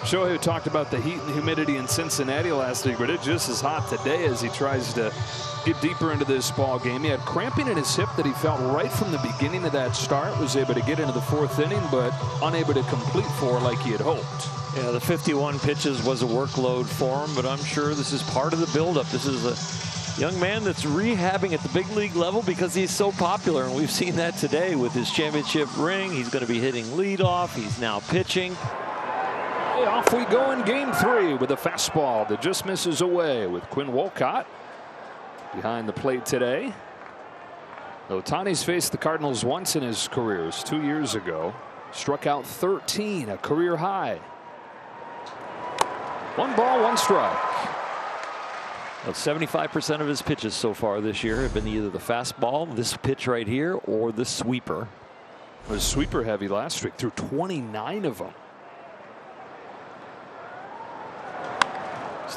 Shohei talked about the heat and humidity in Cincinnati last week, but it's just as hot today as he tries to get deeper into this ball game. He had cramping in his hip that he felt right from the beginning of that start. Was able to get into the 4th inning, but unable to complete 4 like he had hoped. Yeah, the 51 pitches was a workload for him, but I'm sure this is part of the buildup. This is a young man that's rehabbing at the big league level because he's so popular, and we've seen that today with his championship ring. He's going to be hitting leadoff. He's now pitching. Off we go in game 3 with a fastball that just misses away with Quinn Wolcott behind the plate today. Ohtani's faced the Cardinals once in his career, 2 years ago. Struck out 13, a career high. 1 ball, 1 strike. Well, 75% of his pitches so far this year have been either the fastball, this pitch right here, or the sweeper. It was sweeper heavy last week, threw 29 of them.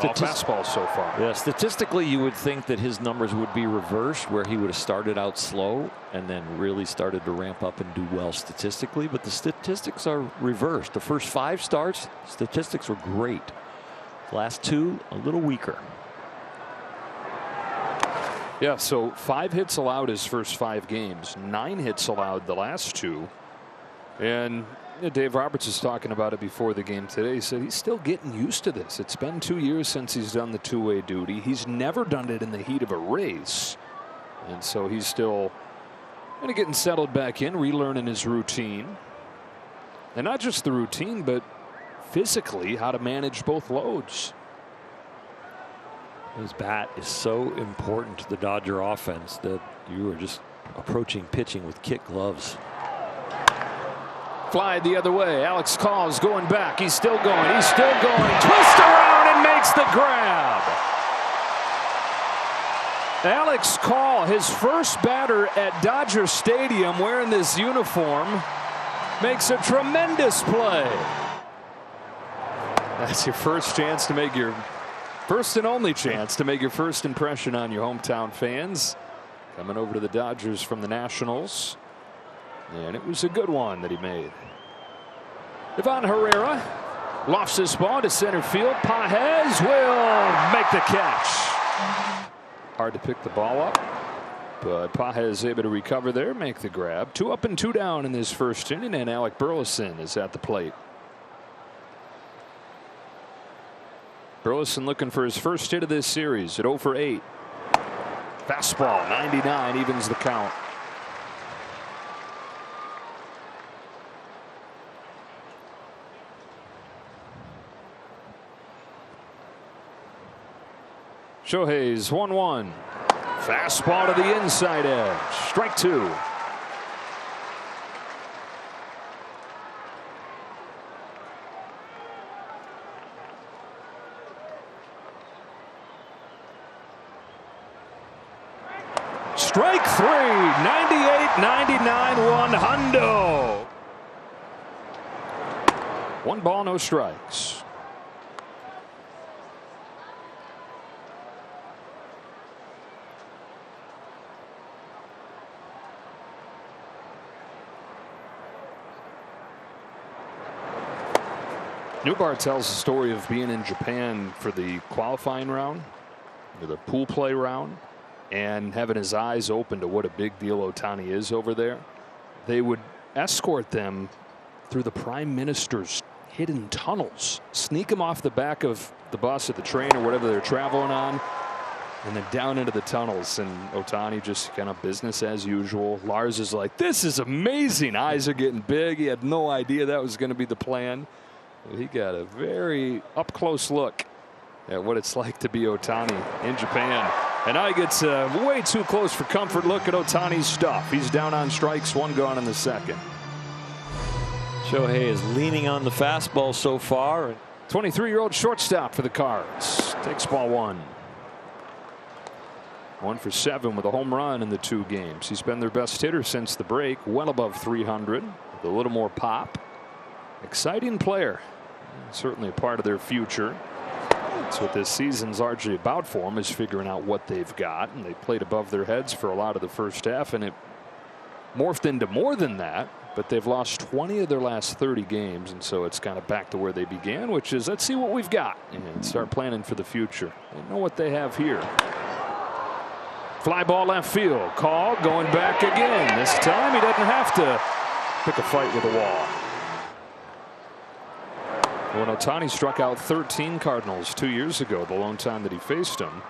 All fastball so far. Yeah, statistically, you would think that his numbers would be reversed, where he would have started out slow and then really started to ramp up and do well statistically. But the statistics are reversed. The first 5 starts, statistics were great. Last 2, a little weaker. Yeah, so 5 hits allowed his first 5 games, 9 hits allowed the last 2. And Dave Roberts was talking about it before the game today. He said he's still getting used to this. It's been 2 years since he's done the two-way duty. He's never done it in the heat of a race. And so he's still kind of getting settled back in, relearning his routine. And not just the routine, but physically how to manage both loads. His bat is so important to the Dodger offense that you are just approaching pitching with kid gloves. Fly the other way. Alex Call's going back. He's still going. He's still going. Twist around and makes the grab. Alex Call, his first batter at Dodger Stadium wearing this uniform, makes a tremendous play. That's your first chance to make your first and only chance to make your first impression on your hometown fans. Coming over to the Dodgers from the Nationals. And it was a good one that he made. Ivan Herrera lofts this ball to center field. Pages will make the catch. Hard to pick the ball up, but Pages able to recover there, make the grab. 2 up and 2 down in this first inning, and Alec Burleson is at the plate. Burleson looking for his first hit of this series at 0 for 8. Fastball 99 evens the count. Shohei's 1-1. Fastball to the inside edge. Strike 2. Strike 3. 98-99 one hundo. 1 ball, no strikes. Newbar tells the story of being in Japan for the qualifying round, or the pool play round, and having his eyes open to what a big deal Ohtani is over there. They would escort them through the Prime Minister's hidden tunnels, sneak him off the back of the bus or the train or whatever they're traveling on, and then down into the tunnels. And Ohtani just kind of business as usual. Lars is like, this is amazing. Eyes are getting big. He had no idea that was going to be the plan. He got a very up close look at what it's like to be Ohtani in Japan. And now he gets way too close for comfort. Look at Ohtani's stuff. He's down on strikes, 1 gone in the second. Shohei is leaning on the fastball so far. 23-year-old shortstop for the Cards takes ball 1. 1 for 7 with a home run in the 2 games. He's been their best hitter since the break, well above 300 with a little more pop. Exciting player, certainly a part of their future. That's what this season's largely about for them, is figuring out what they've got. And they played above their heads for a lot of the first half, and it morphed into more than that but they've lost 20 of their last 30 games, and so it's kind of back to where they began, which is let's see what we've got and start planning for the future. They know what they have here. Fly ball left field. Call going back again. This time he doesn't have to pick a fight with a wall. When Ohtani struck out 13 Cardinals 2 years ago, the lone time that he faced them,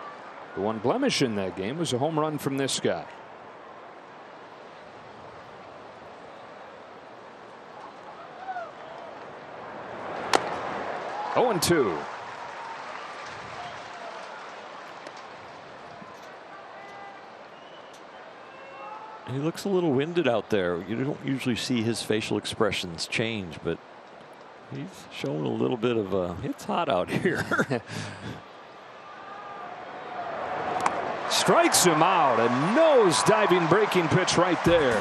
the one blemish in that game was a home run from this guy. Oh, 0-2. He looks a little winded out there. You don't usually see his facial expressions change, but he's showing a little bit of a, it's hot out here. Strikes him out. A nose diving breaking pitch right there.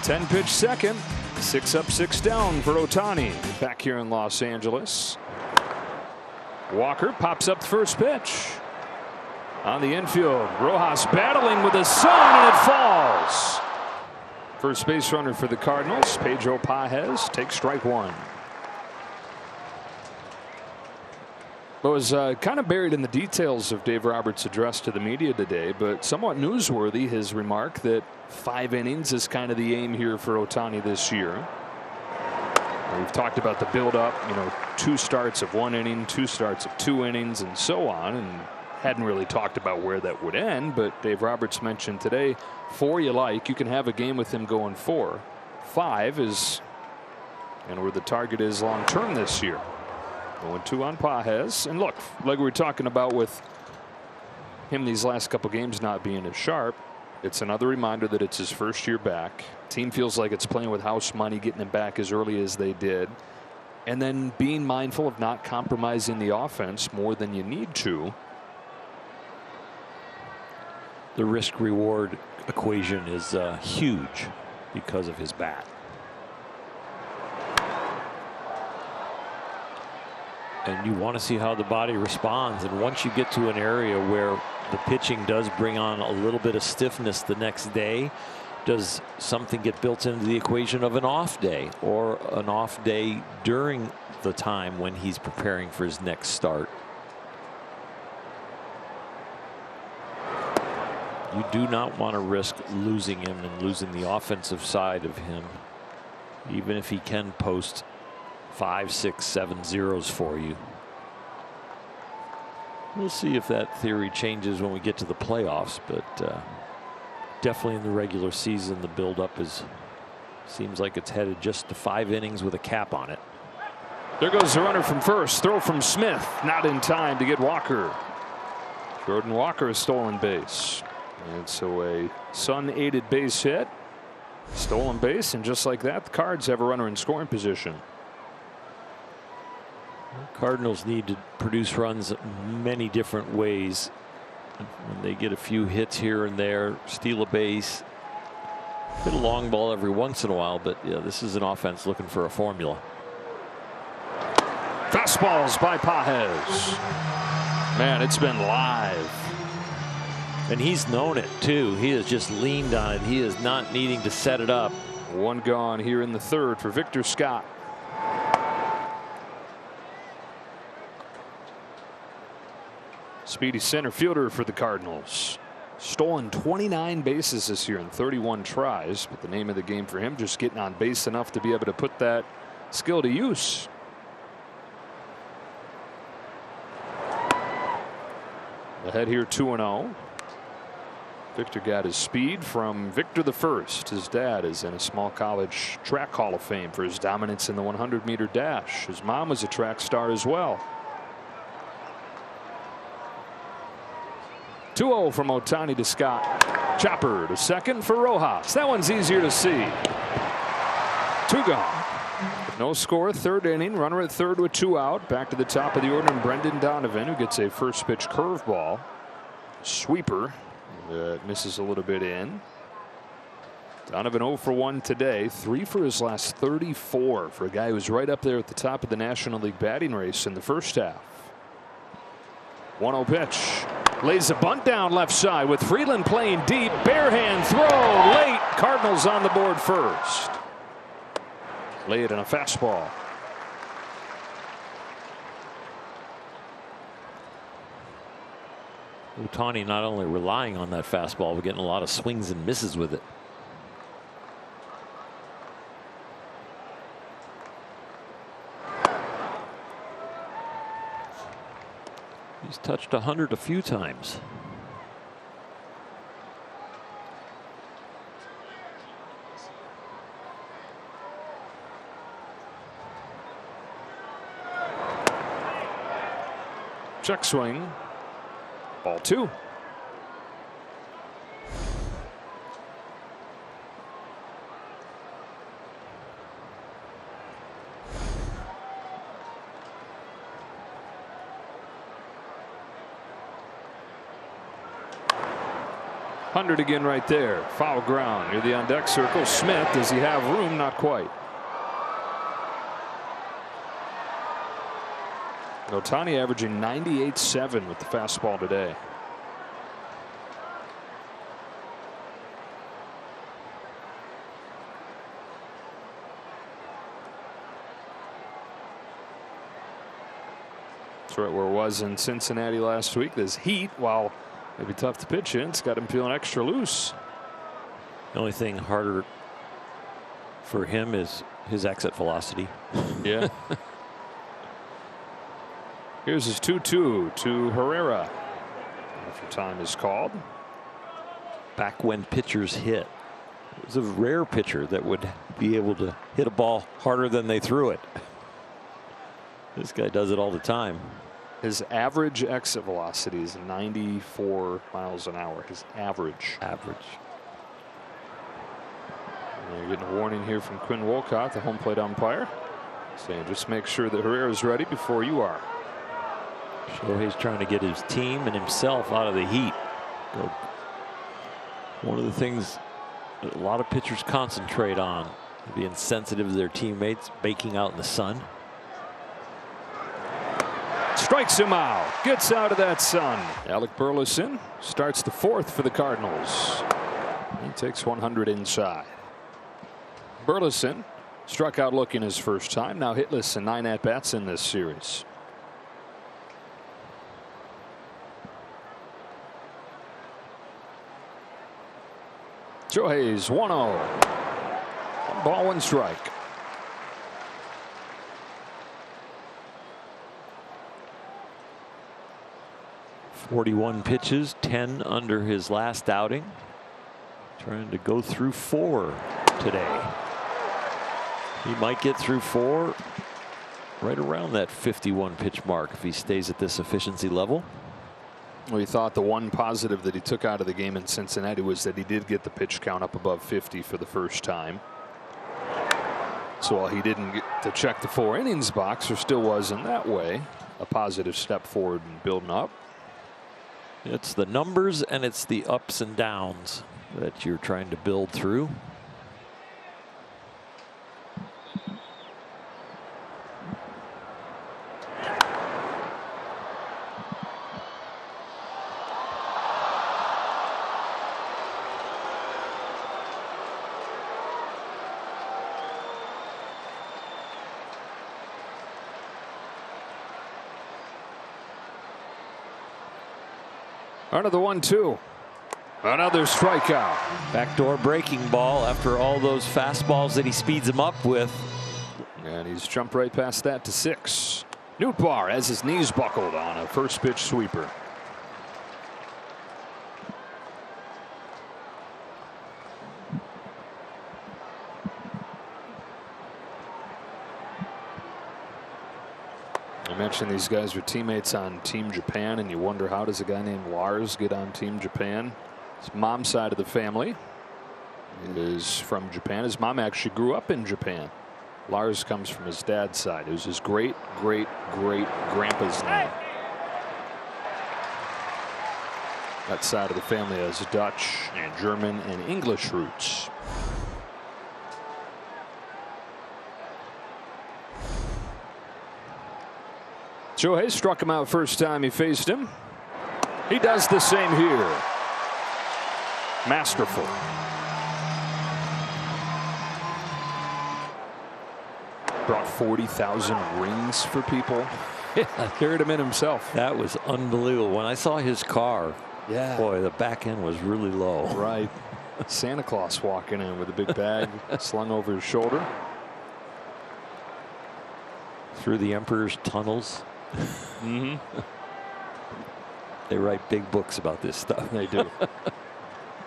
10 pitch second. 6 up, 6 down for Ohtani back here in Los Angeles. Walker pops up the first pitch. On the infield, Rojas battling with the sun, and it falls. First base runner for the Cardinals, Pedro Pajes, takes strike one. It was kind of buried in the details of Dave Roberts' address to the media today, but somewhat newsworthy, his remark that 5 innings is kind of the aim here for Ohtani this year. We've talked about the buildup, 2 starts of 1 inning, 2 starts of 2 innings, and so on, and hadn't really talked about where that would end. But Dave Roberts mentioned today 4 you like. You can have a game with him going 4. 5 is where the target is long term this year. 0-2 on Pajes. And look, like we were talking about with him these last couple games not being as sharp, it's another reminder that it's his first year back. Team feels like it's playing with house money, getting him back as early as they did, and then being mindful of not compromising the offense more than you need to. The risk reward equation is huge because of his bat. And you want to see how the body responds, and once you get to an area where the pitching does bring on a little bit of stiffness the next day, does something get built into the equation of an off day, or an off day during the time when he's preparing for his next start? You do not want to risk losing him and losing the offensive side of him, even if he can post 5, 6, 7 zeros for you. We'll see if that theory changes when we get to the playoffs, but definitely in the regular season, the buildup seems like it's headed just to 5 innings with a cap on it. There goes the runner from first. Throw from Smith, not in time to get Walker. Jordan Walker, a stolen base. And so a Sun-aided base hit, stolen base, and just like that, the Cards have a runner in scoring position. Cardinals need to produce runs many different ways. When they get a few hits here and there, steal a base, hit a long ball every once in a while, but yeah, this is an offense looking for a formula. Fastballs by Pajes. Man, it's been live. And he's known it too. He has just leaned on it. He is not needing to set it up. 1 gone here in the 3rd for Victor Scott. Speedy center fielder for the Cardinals. Stolen 29 bases this year in 31 tries, but the name of the game for him just getting on base enough to be able to put that skill to use. Ahead here 2-0. Victor got his speed from Victor the First. His dad is in a small college track Hall of Fame for his dominance in the 100-meter dash. His mom was a track star as well. 2-0 from Ohtani to Scott. Chopper to second for Rojas. That one's easier to see. 2 gone. No score, 3rd inning. Runner at 3rd with 2 out. Back to the top of the order, and Brendan Donovan, who gets a first pitch curveball. Sweeper that misses a little bit in. Donovan 0 for 1 today. 3 for his last 34 for a guy who's right up there at the top of the National League batting race in the first half. 1-0 pitch. Lays a bunt down left side with Freeland playing deep. Bare hand throw late. Cardinals on the board first. Lay it in a fastball. Ohtani not only relying on that fastball, but getting a lot of swings and misses with it. He's touched 100 a few times. Check swing. Ball 2. Hundred again right there. Foul ground near the on deck circle. Smith, does he have room? Not quite. Ohtani averaging 98.7 with the fastball today. That's right where it was in Cincinnati last week. This heat, while maybe tough to pitch in, it's got him feeling extra loose. The only thing harder for him is his exit velocity. Yeah. Here's his 2-2 to Herrera after time is called. Back when pitchers hit, it was a rare pitcher that would be able to hit a ball harder than they threw it. This guy does it all the time. His average exit velocity is 94 miles an hour. His average. And you're getting a warning here from Quinn Wolcott, the home plate umpire, saying just make sure that Herrera's ready before you are. Shohei's trying to get his team and himself out of the heat. One of the things that a lot of pitchers concentrate on, being sensitive to their teammates baking out in the sun. Strikes him out. Gets out of that sun. Alec Burleson starts the 4th for the Cardinals. He takes 100 inside. Burleson struck out looking his first time. Now hitless in 9 at-bats in this series. Shohei's 1-0. 1 ball, 1 strike. .41 pitches, 10 under his last outing. Trying to go through 4 today. He might get through 4 right around that 51 pitch mark if he stays at this efficiency level. We thought the one positive that he took out of the game in Cincinnati was that he did get the pitch count up above 50 for the first time. So while he didn't get to check the 4 innings box, there still was in that way a positive step forward in building up. It's the numbers and it's the ups and downs that you're trying to build through. Another 1-2. Another strikeout. Backdoor breaking ball after all those fastballs that he speeds him up with. And he's jumped right past that to 6. Nootbaar has his knees buckled on a first pitch sweeper. I mentioned these guys are teammates on Team Japan, and you wonder how does a guy named Lars get on Team Japan? His mom's side of the family is from Japan. His mom actually grew up in Japan. Lars comes from his dad's side. It was his great grandpa's name. That side of the family has Dutch and German and English roots. Shohei struck him out first time he faced him. He does the same here. Masterful. brought 40,000 rings for people. Carried him in himself. That was unbelievable. When I saw his car, yeah, boy, the back end was really low. Right. Santa Claus walking in with a big bag slung over his shoulder. Through the Emperor's tunnels. Mm-hmm. They write big books about this stuff. They do.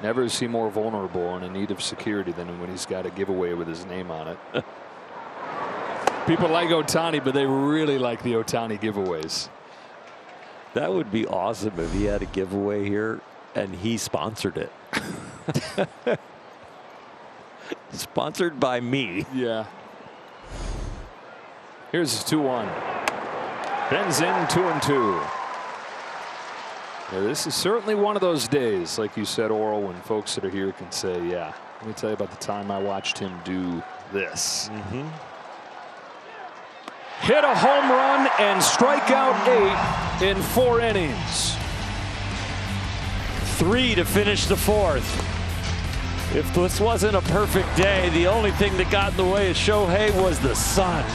Never is he more vulnerable and in need of security than when he's got a giveaway with his name on it. People like Ohtani, but they really like the Ohtani giveaways. That would be awesome if he had a giveaway here and he sponsored it. Sponsored by me. Yeah. Here's his 2-1. Bends in 2-2. Yeah, this is certainly one of those days, like you said, Oral, when folks that are here can say, yeah, let me tell you about the time I watched him do this. Mm-hmm. Hit a home run and strike out 8 in 4 innings. 3 to finish the 4th. If this wasn't a perfect day, the only thing that got in the way of Shohei was the sun.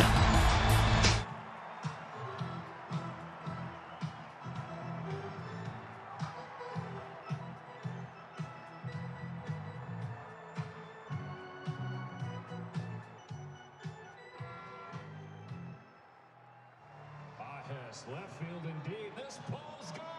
Left field indeed. This ball's gone.